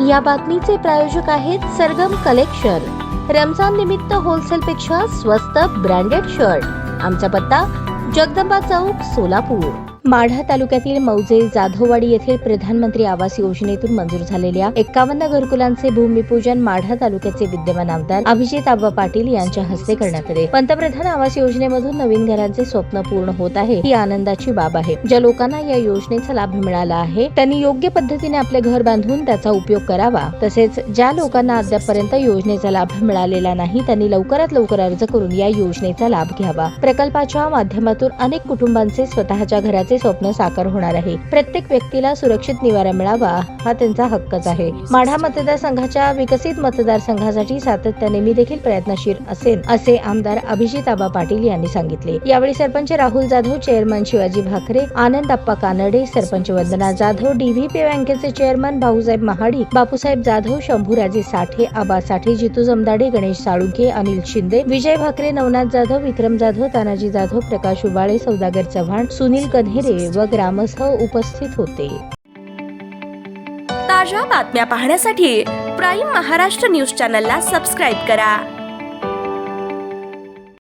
या बातमीचे प्रायोजक आहेत सरगम कलेक्शन। रमजान निमित्त होलसेल पेक्षा स्वस्त ब्रँडेड शर्ट। आमचा पत्ता जगदंबा चौक, सोलापूर। माढा तालुक्यातील मौजे जाधववाडी येथील प्रधानमंत्री आवास योजनेतून मंजूर झालेल्या 51 घरकुलांचे भूमिपूजन माढा तालुक्याचे विद्यमान आमदार अभिजित आबा पाटील यांच्या हस्ते करण्यात आले। पंतप्रधान आवास योजनेमधून नवीन घरांचे स्वप्न पूर्ण होत आहे, ही आनंदाची बाब आहे। ज्या लोकांना या योजनेचा लाभ मिळाला आहे त्यांनी योग्य पद्धतीने आपले घर बांधून त्याचा उपयोग करावा। तसेच ज्या लोकांना अद्यापपर्यंत योजनेचा लाभ मिळालेला नाही त्यांनी लवकरात लवकर अर्ज करून या योजनेचा लाभ घ्यावा। प्रकल्पाच्या माध्यमातून अनेक कुटुंबांचे स्वतःच्या घराचे स्वप्न साकार होणार आहे। प्रत्येक व्यक्तीला सुरक्षित निवारा मिळावा हा त्यांचा हक्कच आहे। माढा मतदारसंघाच्या विकसित मतदारसंघासाठी सातत्याने मी देखील प्रयत्नशील असेल, असे आमदार अभिजित आबा पाटील यांनी सांगितले। यावेळी सरपंच राहुल जाधव, चेअरमन शिवाजी भाकरे, आनंद अप्पा कानडे, सरपंच वंदना जाधव, डीव्हीपी बँकेचे चेअरमन भाऊसाहेब महाडी, बापूसाहेब जाधव, शंभूराजे साठे, आबा साठे, जितू जमदाडे, गणेश साळुंके, अनिल शिंदे, विजय भाकरे, नवनाथ जाधव, विक्रम जाधव, तानाजी जाधव, प्रकाश उबाळे, सौदागर चव्हाण, सुनील कन्हेरे व ग्रामस्थ उपस्थित होते। ताज्या बातम्या पाहण्यासाठी प्राईम महाराष्ट्र न्यूज चॅनलला सबस्क्राईब करा।